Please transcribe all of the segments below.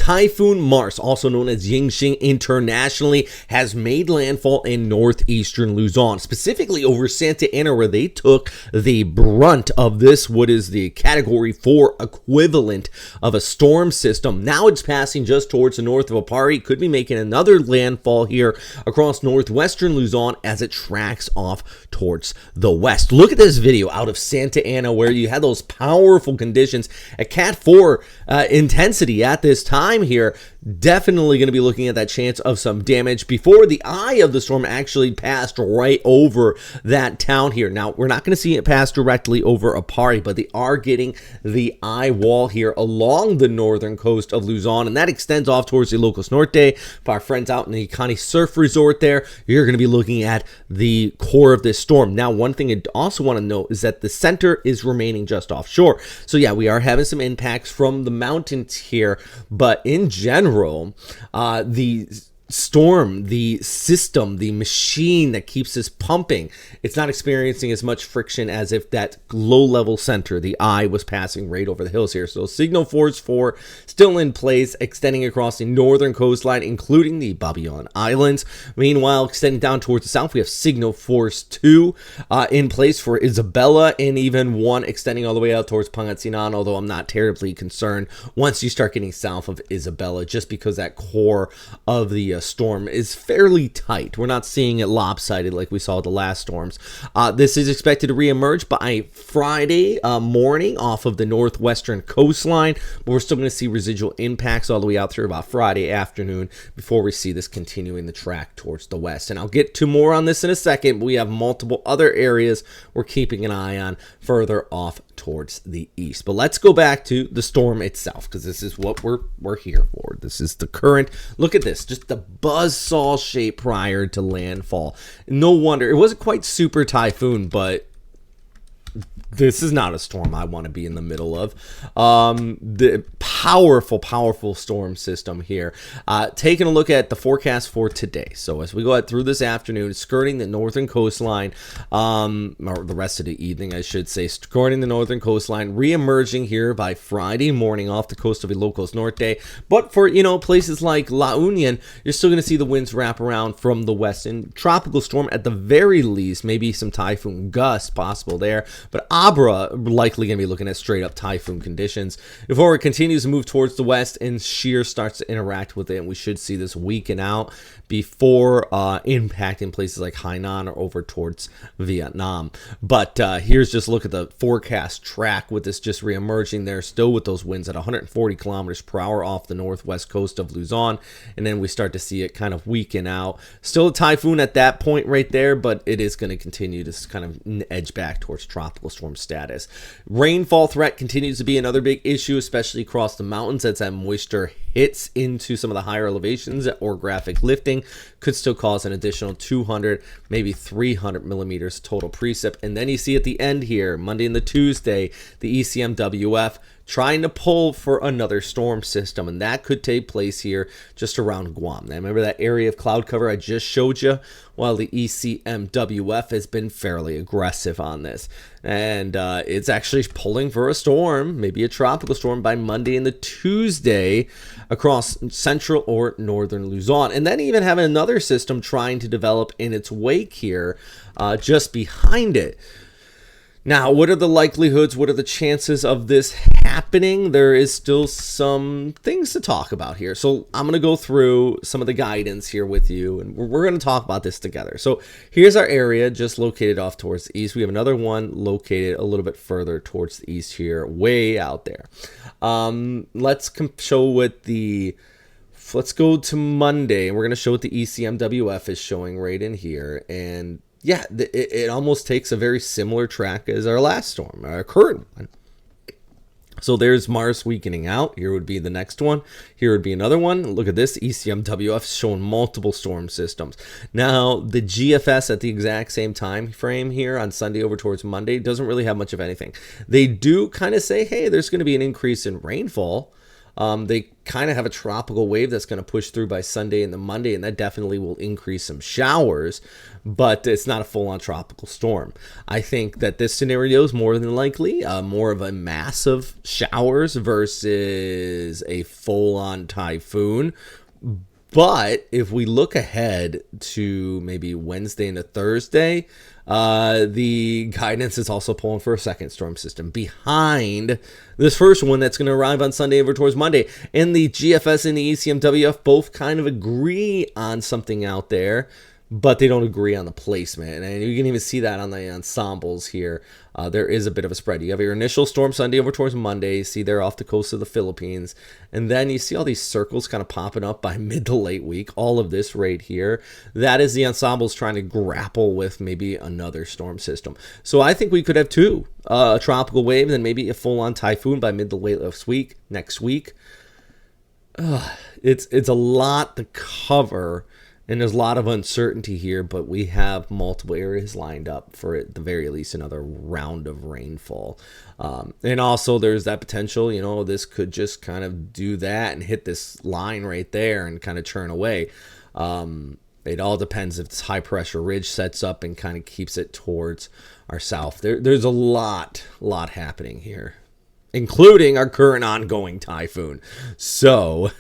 Typhoon Marce, also known as Yingxing internationally, has made landfall in northeastern Luzon, specifically over Santa Ana, where they took the brunt of this, what is the Category 4 equivalent of a storm system. Now it's passing just towards the north of Apari, could be making another landfall here across northwestern Luzon as it tracks off towards the west. Look at this video out of Santa Ana where you had those powerful conditions at Cat 4 intensity at this time here. Definitely going to be looking at that chance of some damage before the eye of the storm actually passed right over that town here. Now, we're not going to see it pass directly over Apari, but they are getting the eye wall here along the northern coast of Luzon, and that extends off towards the Locos Norte. For our friends out in the Ikani Surf Resort there, you're going to be looking at the core of this storm. Now, one thing I also want to note is that the center is remaining just offshore. So yeah, we are having some impacts from the mountains here, but in general, the storm, the system, the machine that keeps this pumping, it's not experiencing as much friction as if that low-level center, the eye, was passing right over the hills here. So signal force 4 still in place, extending across the northern coastline, including the Babayan Islands. Meanwhile, extending down towards the south, we have signal force 2 in place for Isabela, and even 1 extending all the way out towards Pangasinan, although I'm not terribly concerned once you start getting south of Isabela, just because that core of the storm is fairly tight. We're not seeing it lopsided like we saw the last storms. This is expected to reemerge by Friday morning off of the northwestern coastline, but we're still going to see residual impacts all the way out through about Friday afternoon before we see this continuing the track towards the west. And I'll get to more on this in a second, but we have multiple other areas we're keeping an eye on further off towards the east. But let's go back to the storm itself, because this is what we're here for. This is the current. Look at this, just the buzzsaw shape prior to landfall. No wonder it wasn't quite super typhoon, but this is not a storm I want to be in the middle of. The powerful storm system here. Taking a look at the forecast for today. So as we go out through this afternoon, skirting the northern coastline, or the rest of the evening, I should say, skirting the northern coastline, re-emerging here by Friday morning off the coast of Ilocos Norte. But for, places like La Union, you're still going to see the winds wrap around from the west. And tropical storm at the very least, maybe some typhoon gusts possible there. But Abra likely going to be looking at straight up typhoon conditions. Before it continues to move towards the west and shear starts to interact with it, and we should see this weaken out before impacting places like Hainan or over towards Vietnam. But here's just look at the forecast track with this just re-emerging there, still with those winds at 140 kilometers per hour off the northwest coast of Luzon, and then we start to see it kind of weaken out. Still a typhoon at that point right there, but it is going to continue to kind of edge back towards tropical storm status. Rainfall threat continues to be another big issue, especially across the mountains as that moisture hits into some of the higher elevations. Orographic lifting could still cause an additional 200, maybe 300 millimeters total precip. And then you see at the end here, Monday and the Tuesday, the ECMWF trying to pull for another storm system, and that could take place here just around Guam. Now, remember that area of cloud cover I just showed you? Well, the ECMWF has been fairly aggressive on this, and it's actually pulling for a storm, maybe a tropical storm, by Monday and the Tuesday across central or northern Luzon, and then even having another system trying to develop in its wake here just behind it. Now, what are the likelihoods? What are the chances of this happening? There is still some things to talk about here. So I'm going to go through some of the guidance here with you, and we're going to talk about this together. So here's our area just located off towards the east. We have another one located a little bit further towards the east here, way out there. Let's show what the... Let's go to Monday, and we're going to show what the ECMWF is showing right in here. And yeah, it almost takes a very similar track as our last storm, our current one. So there's Mars weakening out. Here would be the next one. Here would be another one. Look at this. ECMWF showing multiple storm systems. Now, the GFS at the exact same time frame here on Sunday over towards Monday doesn't really have much of anything. They do kind of say, hey, there's going to be an increase in rainfall They kind of have a tropical wave that's going to push through by Sunday and the Monday, and that definitely will increase some showers, but it's not a full-on tropical storm. I think that this scenario is more than likely more of a massive showers versus a full-on typhoon. But if we look ahead to maybe Wednesday into Thursday, the guidance is also pulling for a second storm system behind this first one that's going to arrive on Sunday over towards Monday. And the GFS and the ECMWF both kind of agree on something out there, but they don't agree on the placement. And you can even see that on the ensembles here. There is a bit of a spread. You have your initial storm Sunday over towards Monday. See there off the coast of the Philippines. And then you see all these circles kind of popping up by mid to late week. All of this right here. That is the ensembles trying to grapple with maybe another storm system. So I think we could have two. A tropical wave and then maybe a full-on typhoon by mid to late next week. It's a lot to cover. And there's a lot of uncertainty here, but we have multiple areas lined up for, at the very least, another round of rainfall. And also there's that potential, this could just kind of do that and hit this line right there and kind of churn away. It all depends if this high pressure ridge sets up and kind of keeps it towards our south. There's a lot happening here, including our current ongoing typhoon. So...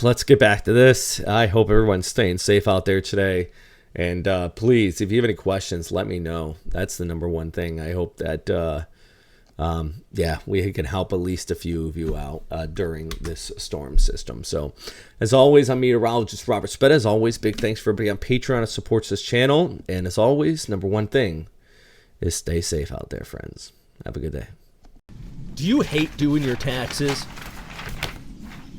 let's get back to this. I hope everyone's staying safe out there today. And please, if you have any questions, let me know. That's the number one thing. I hope that, we can help at least a few of you out during this storm system. So, as always, I'm meteorologist Robert Spetta. As always, big thanks for everybody on Patreon that supports this channel. And as always, number one thing is stay safe out there, friends. Have a good day. Do you hate doing your taxes?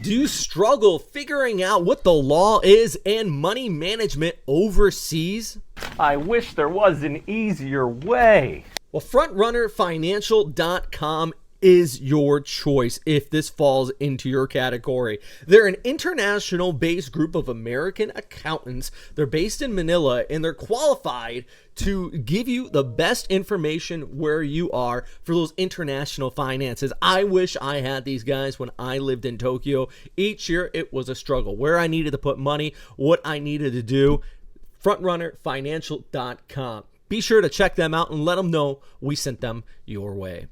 Do you struggle figuring out what the law is and money management overseas? I wish there was an easier way. Well, FrontrunnerFinancial.com is your choice if this falls into your category. They're an international-based group of American accountants. They're based in Manila, and they're qualified to give you the best information where you are for those international finances. I wish I had these guys when I lived in Tokyo. Each year, it was a struggle. Where I needed to put money, what I needed to do. FrontrunnerFinancial.com. Be sure to check them out and let them know we sent them your way.